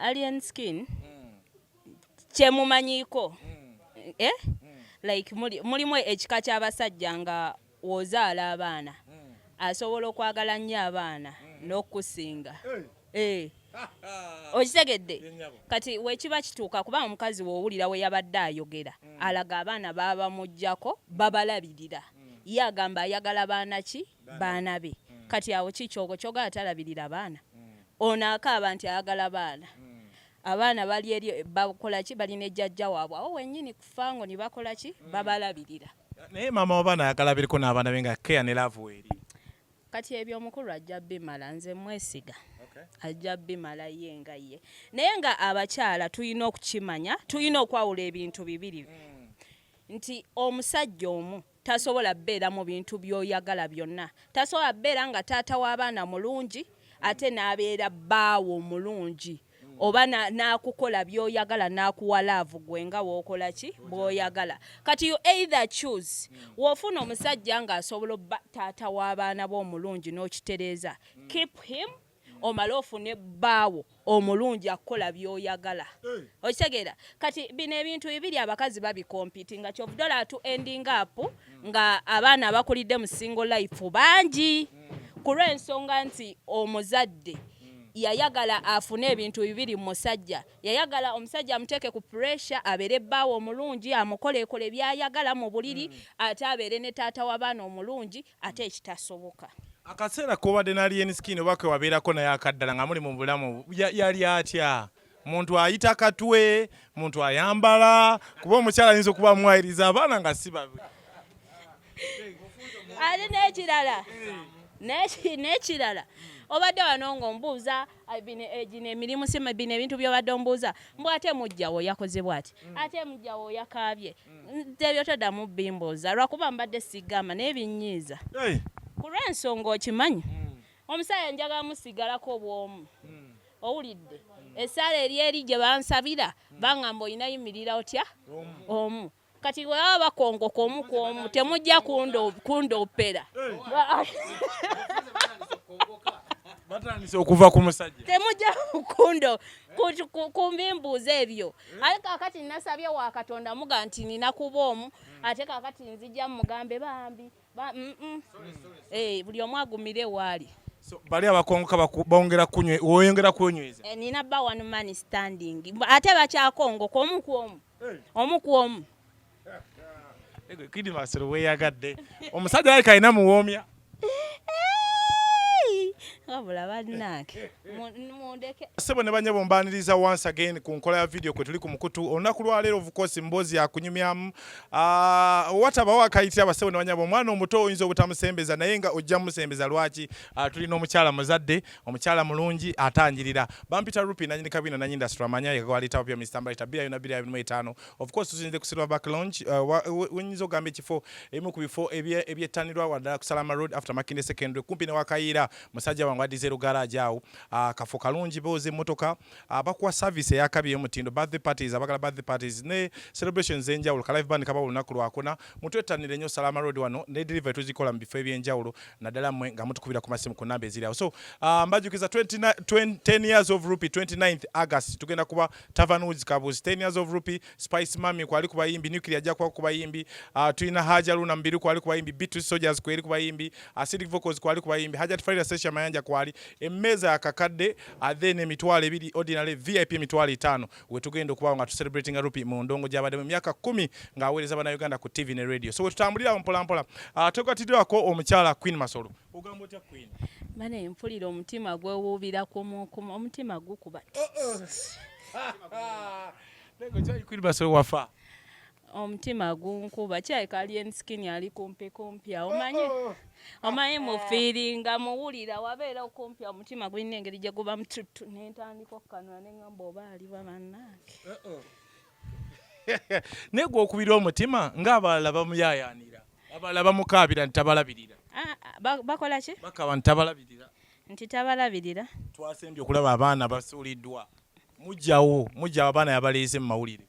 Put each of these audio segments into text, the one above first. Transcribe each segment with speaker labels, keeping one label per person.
Speaker 1: alien skin kyemumanyiko like mulimu ekika ky'abasajja nga wozaala abaana asobola okwagala nnyo abaana n'okusinga okitegedde kati wekiba kituuka kuba omukazi woowulira we yabadde ayogera alaga abaana babamuggyako babalabirira ye agamba ayagala baana ki baana be kati awo kikyogo kyogala talabirira baana ono akaaba nti ayagala baana abaana bali eri bakola ki balina ejjajja waabwe awo wennyini ku fango ne bakola ki babalabirira
Speaker 2: naye maama w'abaana ayagala biriko n'abaana be nga keya ne laavu eri
Speaker 1: kati ebyo omukulu ajja bimala nze mwesiga ajja bimala ye nga ye naye nga abakyala tulina okukimanya tulina okwawula ebintu bibiri nti omusajja omu tasobola bbeera mu bintu by'oyagala byonna tasobola bbeera nga taata w'abaana mulungi ate n'abeera bbaawo omulungi oba n'akukola by'oyagala n'akuwa laavu gwe nga w'okola ki bw'oyagala kati you either choose w'ofuna omusajja ng'asobola obba taata w'abaana b'omulungi n'okitereeza keep him omale ofune bbaawo omulungi akukola by'oyagala okitegeera kati bino ebintu bibiri abakazi babikompiti nga kyovudola tu ending up nga abaana abakulidde mu single life bangi ku lw'ensonga nti omuzadde yayagala afune ebintu bibiri mu musajja yayagala omusajja amuteeke ku pressure abeere bbaawo omulungi amukoleekole by'ayagala mu buliri ate abeere ne taata w'abaana omulungi ate ekitasoboka
Speaker 2: akaseera k'obadde n'alien skin oba kwe wabeerako naye akaddala nga muli mu bulamu yali atya muntu ayita katwe muntu ayambala kuba omukyala ayinza okuba mwayiriza abaana nga si babi
Speaker 1: ate n'ekirala obadde wano ng'ombuuza gino emirimu sima bino ebintu by'obadde ombuuza mbw ate mujjawo yakoze bw'ati ate mujjawo yakaabye ebyo toddamu bimbuuza lwakuba mbadde sigamba naye binnyiiza ku lw'ensonga okimanyi omusajja njagala musigalako bw'omu owulidde essaala eri gye bansabira bangamba olina yimirira otya omu kati we baba bakongoka omu ku omu temujja kundoopera
Speaker 2: batandise okuva ku musajja
Speaker 1: temujja kumbimbuuza ebyo ate kaakati nasabye wa katonda muga nti nina kuba omu ate kaakati nzijja mugambe bambi buli omu agumire waali
Speaker 2: bali abakongoka bongera oyongera kunyweza
Speaker 1: nina ba one man standing ate bakyakongoka omu ku omu
Speaker 2: kidi masiro weyagadde omusajja alika alina muwoomya Sebo ne banyabo mbaniriza once again ku nkola ya video kwe tuli ku mukutu olunaku lwaleero of course mbozi yakunyumyamu wataba wakayitira basebo ne banyabo omwana omuto oyinza obutamusembeza naye nga ojja musembeza lwaki tulina omukyala muzadde omukyala mulungi atangirira bampita rupi nanyini kabina nanyi industry amanya yakwalita pya Mr. Mbita bia yona bia 25 of course tuzinze ku Silver Back Lounge wenyizo gambe kifo emu ku bifo ebyetanirwa wadala ku Salama Road after Makinde Secondary kumpi ne wakayira musajja wangu zero garage awo kafo kalungi boze motoka abakuwa service eyakabye mutindo birthday parties abagala birthday parties ne celebrations enjawulo ka live band kaba olunaku lwakona mutwetanire nnyo Salama Road wano ne delivery tuzikola mu bifo ebyenjawulo naddala mmwe nga mutukubira ku masimu ku namba ezirawo so mbajukiza 10 years of Rupee 29th August tugenda kuba Tavern Woods Kabuzi 10 years of Rupee Spice Mami kwali kuba yimbi Nuclear Jackwa kuba yimbi tuina Haja Luna mbiru kwali kuba yimbi Beatrice Soldiers kwali kuba yimbi Acidic Vocals kwali kuba yimbi Hajat Friday Session Mayanja kwali emeza akakadde then emitwalo ebiri ordinary VIP emitwalo 5 wetugenda okuba nga tu celebrating Rupee mu ndongo gyabadde mu myaka 10 nga aweereza bana Uganda ku TV ne radio so wetutambulira mpola mpola twekatiddwako omukyala Queen Masolo ogamba otya Queen
Speaker 1: mane mpulira omutima gwewuubira kumukuma omutima gukuba
Speaker 2: nego kya Queen Masolo wafa
Speaker 1: omutima gunkuba kyayika alien skin ali kumpi omanyi mu feelinga muwulira wabeera okumpi omutima gulina engeri gye guba mututu n'entandika okkanula ne ngamba oba ali bamannange
Speaker 2: naye gw'okubira omutima ng'abalala bamuyayaanira abalala bamukaabira nti tabalabirira
Speaker 1: bakola ki
Speaker 2: bakaba nti tabalabirira
Speaker 1: nti tabalabirira
Speaker 2: twasembye okulaba abaana basuuliddwa mujjawo abaana yabaleese mu mawulire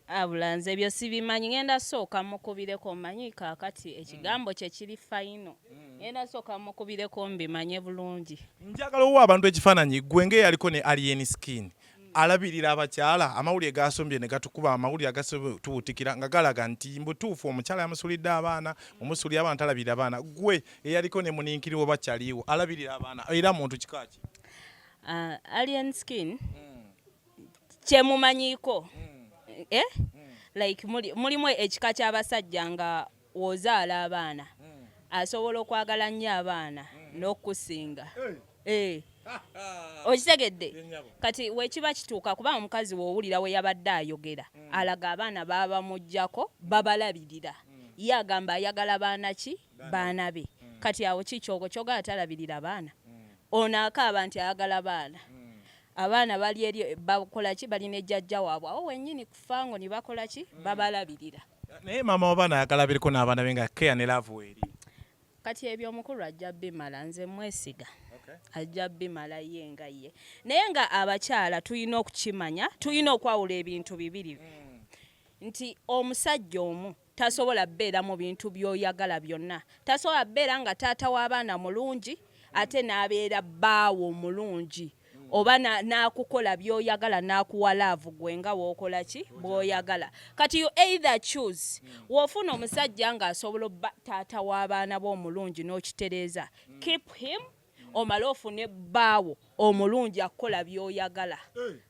Speaker 1: abulanze ebyo sibimanyi ngenda sooka mukubireko mmanyi kaakati ekigambo kye kiri fayino ngenda sooka mukubireko mbimanye bulungi
Speaker 2: njagala owa abantu ekifaananyi gwe ng'eyaliko ne alien skin alabirira abakyala amawulire gasombye ne gatukuba amawulire agasombye tubutikira nga galaga nti mbutuufu omukyala yamusulidde abaana omusulira abaana talabirira abaana gwe eyaliko ne muninkiriwo bakyaliwo alabirira abaana era muntu kikaki
Speaker 1: Alien Skin kyemumanyiiko like mulimu ekika ky'abasajja nga wozaala abaana asobola okwagala nnyo abaana n'okusinga okitegedde kati wekiba kituuka kuba omukazi woowulira we yabadde ayogera alaga abaana baba mujjako babalabirira ye agamba ayagala baana ki baana be kati awo kikyogo kyogala talabirira baana ono akaaba nti ayagala baana abaana bali eri bakola ki balina ejjajja waabwe awo wennyini kufango ne bakola ki babalabirira
Speaker 2: naye maama w'abaana ayagala biriko n'abaana be nga keya ne laavu eri
Speaker 1: kati eby'omukulu ajja bimala nze mwesiga ajja bimala ye nga ye naye nga abakyala tulina okukimanya tulina okwawula ebintu bibiri nti omusajja omu tasobola bbeera mu bintu by'oyagala byonna tasobola bbeera nga taata w'abaana mulungi ate n'abeera bbaawo mulungi oba n'akukola by'oyagala n'akuwa laavu gwe nga w'okola ki bw'oyagala kati you either choose w'ofuna omusajja ng'asobola obba taata w'abaana b'omulungi n'okitereeza keep him omale ofune bbaawo omulungi akukola by'oyagala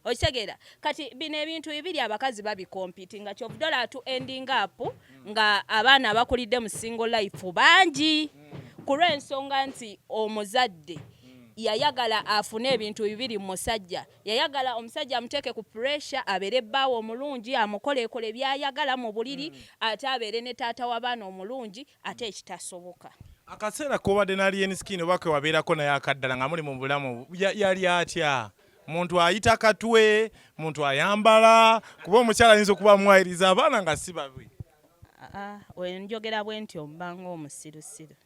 Speaker 1: okitegeera kati bino ebintu bibiri abakazi babikompiti nga kyovudola tu ending up nga abaana abakulidde mu single life bangi ku lw'ensonga nti omuzadde yayagala afune ebintu bibiri mu musajja yayagala omusajja amuteeke ku pressure abeere bbaawo omulungi amukoleekole byayagala mu buliri ate abeere ne taata w'abaana omulungi ate ekitasoboka
Speaker 2: akaseera kobadde n'Alien Skin oba ke wabeerako naye akaddala nga muli mu bulamu yali atya muntu ayita katwe muntu ayambala kuba omukyala ayinza okuba amwayiriza abaana nga si babe
Speaker 1: wenjogera bwe nti ombanga omusirusiru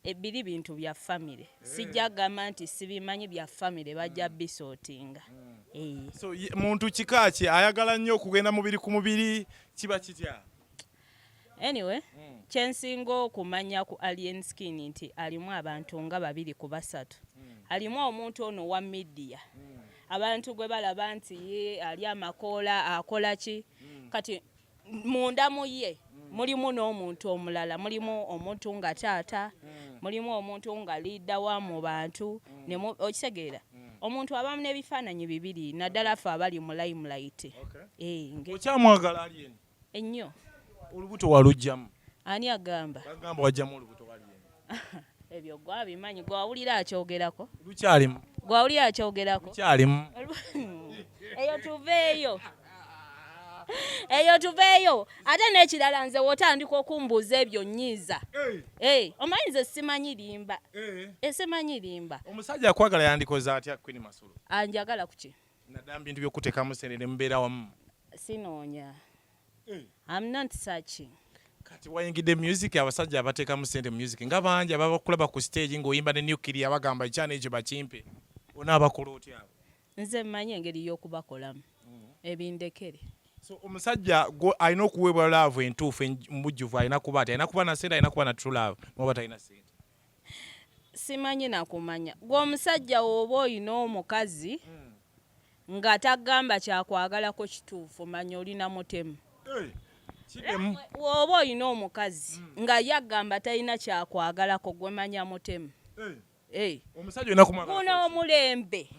Speaker 1: ebiri bintu bya famire sijja gamba nti sibimanyi bya famire bajja bisootinga
Speaker 2: so muntu kikaki ayagala nnyo okugenda mubiri ku mubiri kiba kitya
Speaker 1: anyway kyensinga okumanya ku Alien Skin nti alimu abantu nga 2 ku 3 alimu omuntu ono wa media abantu gwe balaba nti ye ali amakoola akola ki kati munda mu ye mulimu n'omuntu omulala mulimu omuntu nga taata mulimu omuntu nga liida wa mu bantu okitegeera omuntu abamu n'ebifaananyi bibiri naddala ffe abali mu limelight
Speaker 2: okyamwagala Alien
Speaker 1: ennyo
Speaker 2: olubuto walugjamu
Speaker 1: ani agamba
Speaker 2: bagamba wajjamu olubuto Alien
Speaker 1: ebyo gwabimanyi gwawulira akyogerako
Speaker 2: lukyalimu
Speaker 1: gwawulira akyogerako
Speaker 2: lukyalimu
Speaker 1: eyo tuveeyo ate n'ekirala nze wotandika okumbuuza ebyo nnyiiza omanyi nze simanyi limba
Speaker 2: omusajja akwagala yandikoze atya Queen Masolo
Speaker 1: anjagala kuki
Speaker 2: naddala bintu by'okuteekamu sente ne mubeera wamu
Speaker 1: sinoonya I'm not searching
Speaker 2: kati wayingidde music abasajja abateekamu sente music nga bangi abakulaba ku stage ng'oyimba ne Nuclear bagamba ekyana ekyo bakimpe onaabakola otya abo
Speaker 1: nze mmanyi engeri y'okubakolamu ebindekere
Speaker 2: so omusajja alina okuweebwa laavu entuufu mubujjuvu alina kuba na sente alina kuba na true love muba talina sente
Speaker 1: simanyi nakumanya gwe omusajja woba olina omukazi nga tagamba kyakwagalako kituufu manya olina mutemu woba olina omukazi nga yagamba talina kyakwagalako gwe manya mutemu
Speaker 2: omusajja olina kumwagala
Speaker 1: guno omulembe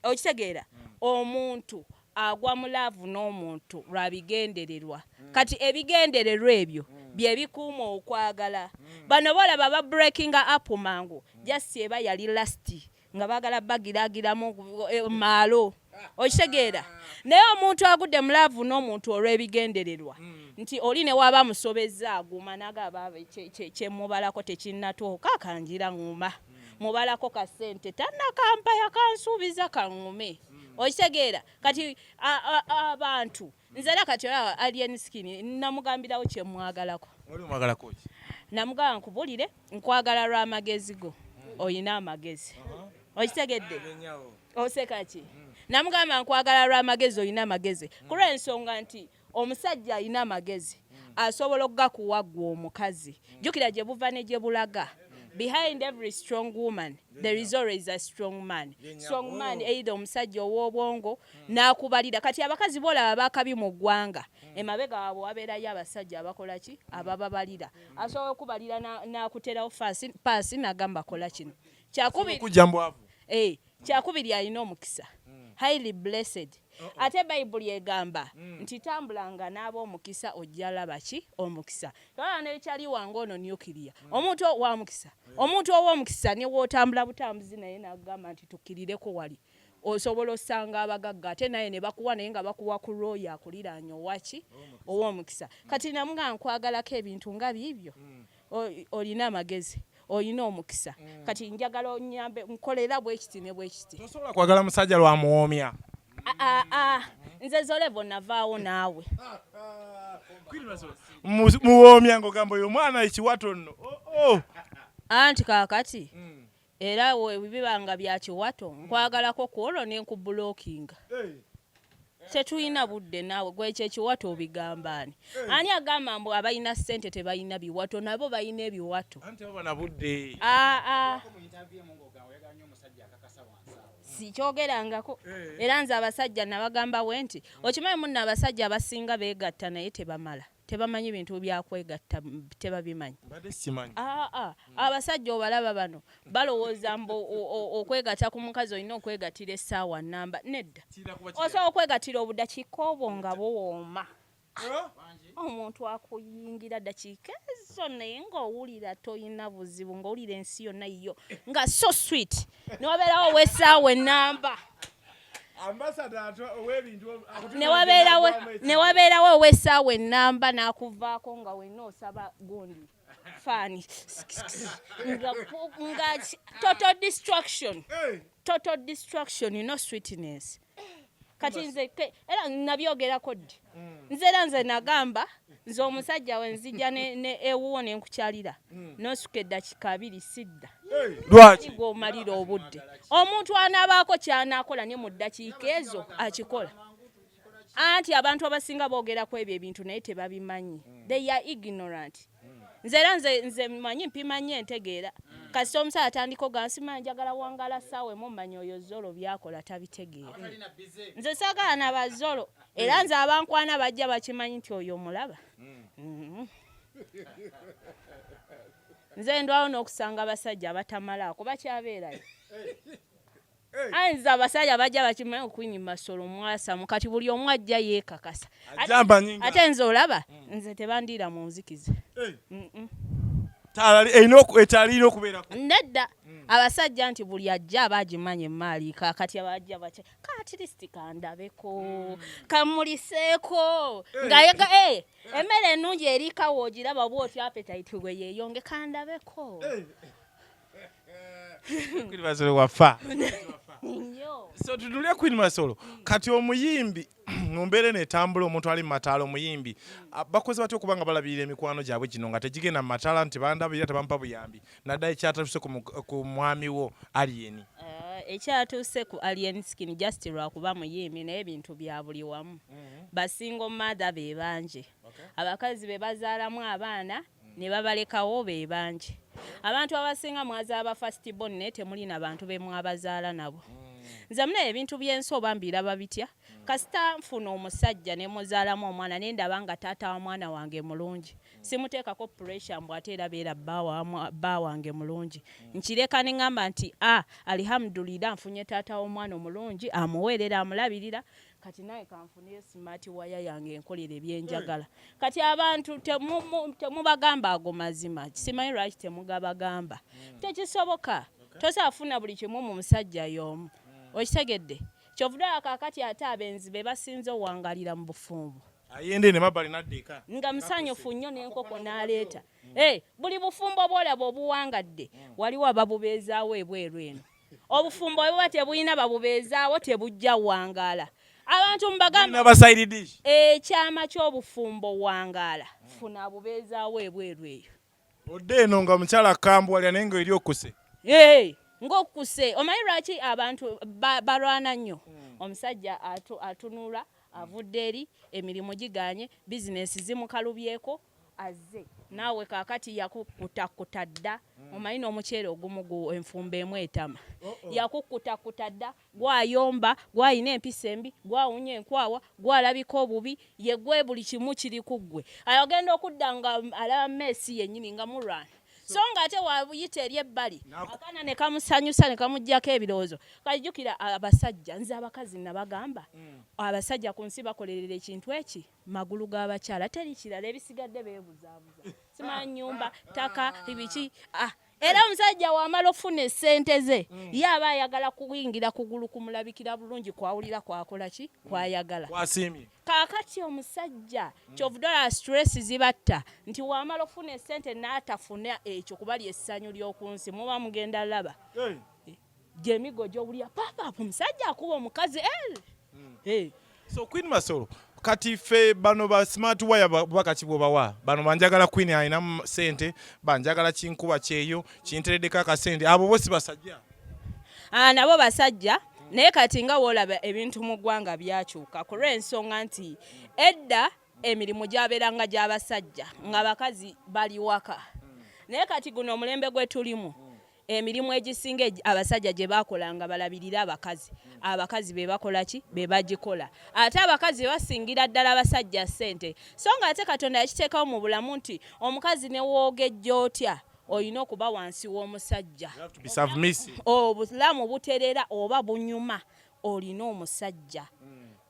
Speaker 1: okitegeera omuntu agwa mu laavu n'omuntu lwabigendererwa kati ebigendererwa ebyo bye bikuuma okwagala bano bolaba ba breaking up mangu just eba yali lasti nga bagala bagiragiramu maalo okitegeera naye omuntu agudde mu laavu n'omuntu olw'ebigendererwa nti oli ne waba musobezza aguma nagaba kyemubalako tekinnatuuka akanjira nguma mubalako ka ssente tannakampaya kansuubiza kaŋŋume okitegeera kati abantu nzera kati Alien Skin namugambirawo kyemwagalako namugamba nkubulire nkwagala lw'amagezi go oyina amagezi okitegedde oseka ki namugamba nkwagala lw'amagezi oyina amagezi ku lw'ensonga nti omusajja alina amagezi asobola okugakuwa ggwe omukazi jjukira gye buva ne gye bulaga behind every strong woman there is always a strong man. Strong man either omusajja ow'obwongo n'akubalira kati abakazi boolaba bakabi mu ggwanga emabega waabwe wabeerayo abasajja abakola ki abababalira asobola okubalira n'akuterawo paasi n'agamba kola kino kyakubiri alina omukisa highly blessed. Ate Bayibuli egamba nti tambulanga n'ab'omukisa ojja laba ki omukisa. Twala n'ekyali wange ono nyukiriya omuntu wa mukisa omuntu ow'omukisa ne w'otambula butambuzi naye n'agamba nti tukkirireko wali osobola osanga abagagga ate naye ne bakuwa naye nga bakuwa ku looyo akuliraanye owaki ow'omukisa. Kati namuga nkwagalako ebintu nga biibyo olina amagezi olina omukisa kati njagala onyambe nkolera bwekiti ne bwekiti.
Speaker 2: Tosobola kwagala musajja lwamuwoomya.
Speaker 1: Nze Zolevo navaawo naawe
Speaker 2: muwoomya ng'ogamba oyo omwana ekiwato nno
Speaker 1: anti kaakati era bibanga bya kiwato nkwagalako kwolwo ne nkubulookinga tetulina budde naawe gwekyo ekiwato obigambaani ani agamba mbu abalina ssente tebalina biwato nabo balina ebiwato sikyogerangako era nze abasajja nabagambawe nti okimanyi munno abasajja abasinga beegatta naye tebamala tebamanyi bintu byakwegatta tebabimanyi. Abasajja obalaba bano balowooza mbu okwegatta ku mukazi olina okwegattira essaawa nnamba nedda osobola okwegattira obudakiika obwo nga buwooma omuntu akuyingira dakiika ezo naye ng'owulira toyina buzibu ng'owulira ensi yonna yiyo nga so sweet newabeerawo ow'essaawa ennamba newabeerawo ow'essaawa ennamba n'akuvaako nga wenna osaba gundi faani nga total distraction you know sweetness. Kati nze era nabyogerako ddi nze nagamba nze omusajja we nzija ne ewuwo ne nkukyalira n'osuka eddakiika 2 sidda lwaki gw'omalira obudde omuntu anaabaako ky'anaakola ne mu ddakiika ezo akikola anti abantu abasinga boogerako ebyo ebintu naye tebabimanyi they are ignorant. Nze mmanyi mpimanye entegeera kasita omusala atandika ogansima njagala wangala ssaawa emu mmanyi oyo Zolo byakola tabitegeera nze saagala n'abazolo era nze abankwana bajja bakimanyi nti oyo omulaba nze ndwawo n'okusanga abasajja abatamalaako bakyabeerayo nze abasajja bajja bakimanyi Queen Masolo mwasamu kati buli omu ajja yeekakasa ate nze olaba nze tebandiira mu nzikiza
Speaker 2: etalina okubeerako
Speaker 1: nedda abasajja nti buli ajja abagimanya emaali kakati abajja baca kaatirisiti kandabeko kamuliseeko ngayega emmere ennungi erikawo ogiraba bw'oti appetite bwe yeeyonge kandabeko
Speaker 2: Queen Masolo wafa so tudulye Queen Masolo kati omuyimbi mumbeere netambula omuntu ali mu mataala omuyimbi bakoze batya okubanga balabirira emikwano gyabwe gino nga tegigenda mu mataala nti bandabirira tebampa buyambi naddala ekyatuuse ku mwami wo Alien
Speaker 1: ekyatuuse ku Alien Skin just lwakuba muyimbi naye ebintu bya buli wamu basingo mother be banje abakazi be bazaalamu abaana ne babalekawo be banje abantu abasinga mwazaala first born naye temulina bantu be mwabazaala nabo nze muna ebintu by'ensi oba mbiraba bitya kasita nfuna omusajja ne muzaalamu omwana ne ndaba nga taata wa mwana wange mulungi simuteekako pressure mbw ate era beera bba wange mulungi nkireka ne ŋŋamba nti alhamdulillah nfunye taata w'omwana omulungi amuweerera amulabirira kati naye kanfune smart waya yange enkolere ebyenjagala kati abantu temubagamba ago mazima simanyi lwaki temugabagamba tekisoboka tosaafuna buli kimu mu musajja y'omu okitegedde kyovudala kaakati ate abenzi be basinze owangalira mu bufumbo
Speaker 2: ayende ne mabali naddeeka
Speaker 1: nga musanyufu nnyo n'enkoko n'aleeta buli bufumbo bwolaba obuwangadde waliwo ababubeezaawo ebweru eno obufumbo bwe tebulina babubeezaawo tebujja wangaala abantu mbagamba ekyama ky'obufumbo wangaala funa abubeezaawo ebweru eyo
Speaker 2: odde eno nga mukyala kambwalya naye nga eri okuse
Speaker 1: ng'okuse omanyi lwaki abantu balwana nnyo omusajja atunula avudde eri emirimu giganye bizinesi zimukalubyeko azze naawe kaakati yakukkutakkuta dda omanyi n'omuceere ogumu enfumba emu etama yakukkutakkuta dda gwayomba gwayina empisa embi gwawunya enkwawa gwalabika obubi ye gwe buli kimu kiri ku ggwe ayogenda okudda nga alaba Messi yennyini nga mulwana so ng'ate waayita eri ebbali akaana ne kamusanyusa ne kamuggyako ebirowoozo kajjukira abasajja nze abakazi nabagamba abasajja ku nsi bakolerera ekintu eki magulu g'abakyala teri kirala ebisigadde beebuzaabuza simanyi nnyumba ttaka ibiki era omusajja wamala ofuna essente ze ye aba ayagala kuyingira kugulu kumulabikira bulungi kwawulira kwakola ki kwayagala
Speaker 2: wasiimye
Speaker 1: kaakati omusajja kyovuddala stress zibatta nti wamala ofuna essente n'atafuna ekyo kuba lyessanyu ly'oku nsi muba mugenda laba gy'emigo gy'owulira papa omusajja akuba omukazi
Speaker 2: so Queen Masolo kati fe bano ba smart wire bakati bwobawa bano banjagala Queen ayina sente banjagala kinkuba kyeyo kinteredeka akasente abo bose basajja
Speaker 1: nabo basajja naye kati nga wolaba ebintu mu ggwanga byakyuka ku lw'ensonga nti edda emirimu gyabeeranga gy'abasajja nga bakazi bali waka naye kati guno omulembe gwe tulimu emirimu egisinga abasajja gye bakolanga balabirira abakazi be bakola ki be bagikola ate abakazi basingira ddala abasajja ssente so nga ate Katonda yakiteekawo mu bulamu nti omukazi ne woogejja otya olina okuba wansi w'omusajja obulamu buterera oba bunyuma olina omusajja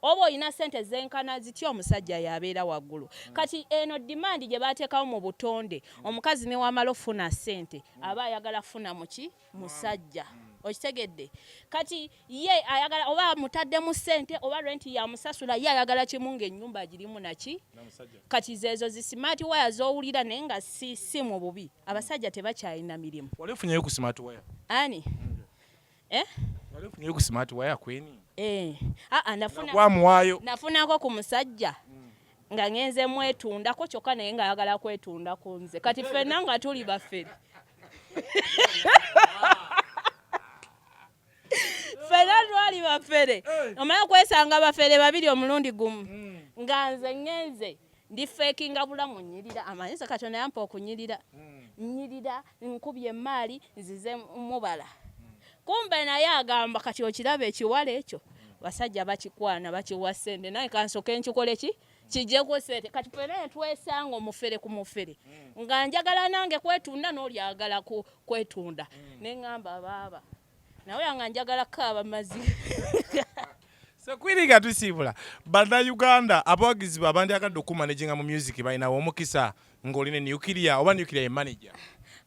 Speaker 1: oba olina ssente zenkana zitya omusajja yabeera waggulu kati eno dimandi gye baateekawo mu butonde omukazi ne wamala ofuna ssente aba ayagala funa muki musajja okitegedde kati ye ayagala oba mutadde mu ssente oba renti yamusasula ye ayagala kimu ng'ennyumba agirimu naki kati zeezo zisimaati waya z'owulira naye nga si mu bubi abasajja tebakyalina mirimu
Speaker 2: wali ofunyeyo ku smart wire
Speaker 1: ani
Speaker 2: wali ofunyeyo ku smart wire Queen
Speaker 1: nafunako ku musajja nga ngenze mwetundako kyokka naye nga ayagala kwetunda ku nze kati ffenna nga tuli baffere ffenna twali baffere omala kwesanga baffere babiri omulundi gumu nga nze ngenze ndi feekinga bulamu nnyirira amanyisa Katonda yampa okunyirira nnyirira nkubye emaali nzize mubala kumbe naye agamba kati okiraba ekiwala ekyo basajja bakikwana bakiwa ssente naye kansoke nkikole ki kijjeko ssente kati ffenna twesanga omufere ku mufere nga njagala nange kwetunda n'oli agala kwetunda ne ŋŋamba baaba nawe nga njagala kaaba mazzi
Speaker 2: sekwiriga tusiibula bannayuganda abawagizi abandyagadde okumanejinga mu music balinawo omukisa ng'olina nuclear oba nuclear ye manager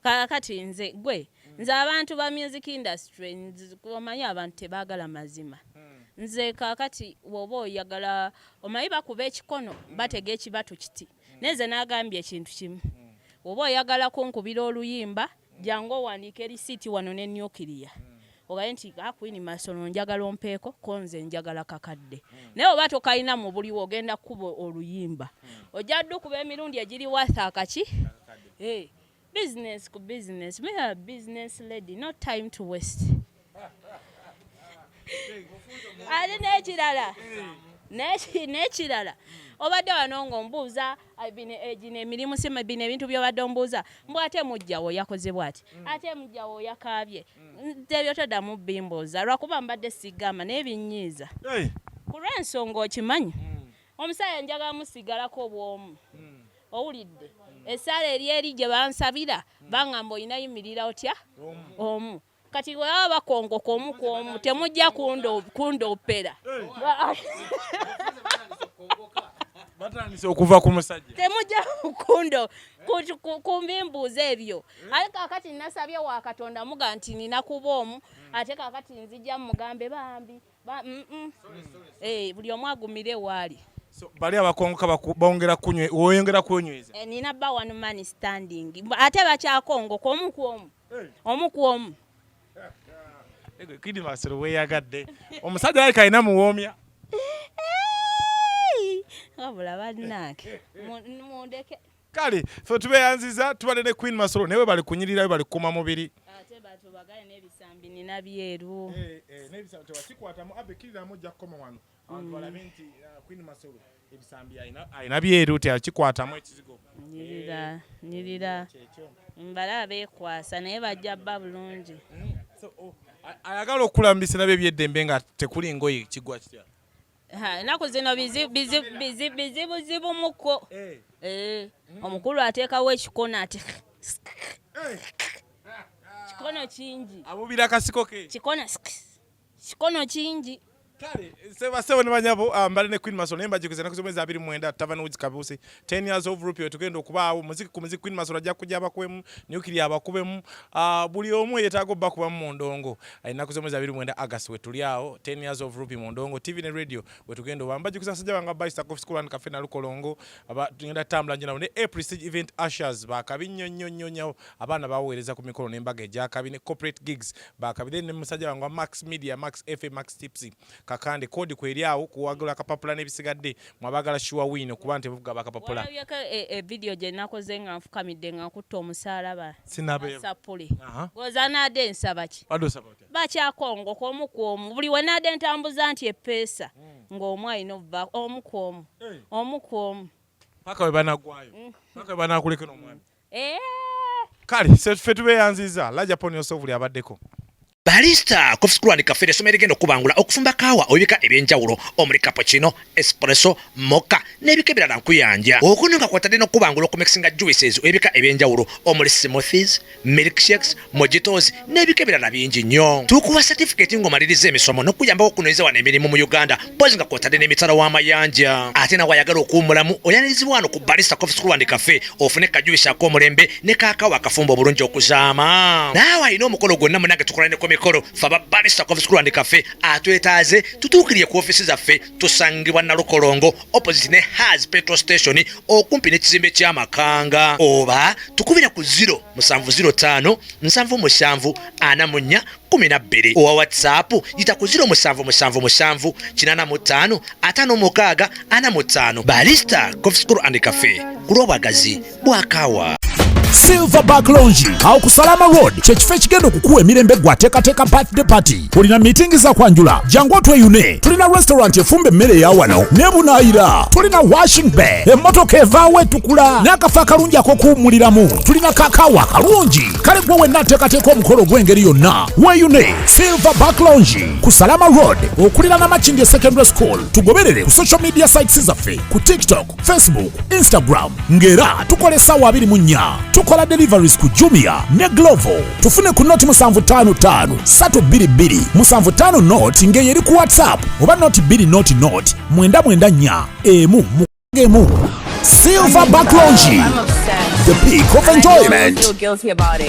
Speaker 1: kakati nze abantu ba music industry omanyi abantu tebaagala mazima nze kakati woba oyagala omanyi bakuba ekikono batega ekibatu kiti neze n'agambye ekintu kimu woba oyagala kunkubira oluyimba jangu owandiika erisiiti wano ne nuclear ogaye nti Queen Masolo njagala ompeeko ko nze njagala kakadde naye oba tokalina mu buliwo ogenda kuba oluyimba ojja ddu kuba emirundi egiri worth akaki business ku business me a business lady no time to waste ate n'ekirala obadde wano ng'ombuuza gino emirimu sima bino ebintu by'obadde ombuuza mbw ate mujjawo yakoze bw'ati ate mujjawo yakaabye ebyo toddamu bimbuuza lwakuba mbadde sigamba naye binnyiiza ku lw'ensonga okimanyi omusaayi njagala musigalako obwomu owulidde essaala eri gye bansabira baŋŋamba olina yimirira otya omu kati bwe baba bakongoka omu ku omu temujja kundoopera
Speaker 2: batandise okuva ku musajja
Speaker 1: temujja kumbimbuuza ebyo ate kaakati nasabye wa Katonda muga nti nina kuba omu ate kaakati nzijja mugambe bambi buli omu agumire waali
Speaker 2: bali abakongoka bongera oyongera kunyweza
Speaker 1: nina ba one man standing ate bakyakongoka omu ku omu
Speaker 2: Queen Masolo weyagadde omusajja alika alina muwoomya
Speaker 1: wabula bannange mundeke
Speaker 2: kale fe tubeyanziza tubale ne Queen Masolo newe bali kunyirira bali kuma mubiri
Speaker 1: ate batu bagale n'ebisambi nina byeru
Speaker 2: n'ebisambi tewakikwata mu abekirira mujja kukoma wano abantu balabe nti Queen Masolo ebisambi ayina byeru teyakikwatamu ekizigo
Speaker 1: nyirira mbala beekwasa naye bajja bba bulungi
Speaker 2: ayagala okulambisa nabyo ebyeddembe nga tekuli ngoye kigwa kitya
Speaker 1: ennaku zino bizibu muko omukulu ateekawo ekikono ati kikono kingi
Speaker 2: amubira akasiko ke
Speaker 1: kikono kingi
Speaker 2: kale sebo ne banyabo mbale ne Queen Masolo nemba jikuze nakuzo mwezi 29 Tavern Woods Kabusi 10 years of Rupio tugenda okubaawo muziki ku muziki Queen Masolo ajja kujja abakwemu nyukiri abakubemu buli omu yetaago bakuba mu Mondongo nakuzo mwezi 29 August we tuliawo 10 years of Rupio Mondongo TV ne radio we tugenda obamba jikuza sajja banga Baista Coffee School and Cafe na Lukolongo tugenda tambula njina ne April Prestige Event Ushers bakabinyonyonyo abana baweereza ku mikolo nembaga eja kabine corporate gigs bakabide ne musajja banga Max Media Max FM Max Tipsy kakande kodi kweriawo kuwagula kapapula n'ebisigadde mwabagala shuwa wino kuba nti buga bakapapula
Speaker 1: olabye ka video je nakoze nga nfukamidde nga nkutta omusalaba
Speaker 2: sinabe
Speaker 1: sapuli gozanade nsaba ki bakyakongo kwomu buli wenade ntambuza nti epeesa ng'omu alina obuva omukwomu
Speaker 2: paka we banagwayo paka we banakuleke n'omwami kale ffe tubeyanziza lajja poni osovuli abaddeko
Speaker 3: Barista Coffee School and Cafe esomero ligenda okubangula okufumba kaawa obibika ebyenjawulo omuli cappuccino, espresso, mocha n'ebika ebirala nkuyanja. Okuno nga kwatadde n'okubangula okumixinga juices ebika ebyenjawulo omuli smoothies, milkshakes, mojitos n'ebika ebirala bingi nnyo. Tukuwa certificate ng'omaliriza emisomo n'okuyambako okunoonyeza wano emirimu mu Uganda pozi nga kwatadde n'emitala w'amayanja. Ate nawe ayagala okuwummulamu oyaniririzibwa wano ku Barista Coffee School and Cafe ofune kajuisi ak'omulembe ne kaakaawa akafumba obulungi okuzaama. Naawe alina omukolo gwonna munange tukola ne mikolo faba Barista Coffee School and Cafe atwetaaze tutuukiriye ku ofisi zaffe tusangibwa na Lukolongo opposite ne Has petrol station okumpi n'ekizimbe ky'amakanga oba tukubira ku 070 777 44 12 owa WhatsApp yita ku 077 85 56 45 Barista Coffee School and Cafe kulobagazi bwakawa
Speaker 4: Silverback Lounge awo ku Salama Road kyekifo ekigenda okukuwa emirembe gwateekateeka birthday party. Tulina meeting za kwanjula jangu tweyune. Tulina restaurant efumba emmere ya wano ne bunaayira. Tulina washing bay emmotoka evaawo etukula n'akafo akalungi ak'okuwummuliramu. Tulina kakaawa kalungi kale gwe wenna ateekateeka omukolo gw'engeri yonna weeyune. Silverback Lounge ku Salama Road okulira na Makindye Secondary School. Tugoberere ku social media sites zaffe ku TikTok, Facebook, Instagram ngera tukola essaawa 24. Tukola deliveries ku Jumia ne Glovo. Tufune ku noti 755 322 75 note ngeyeri ku WhatsApp oba noti 2 note 994 emu. Silverback Lounge, the peak of enjoyment.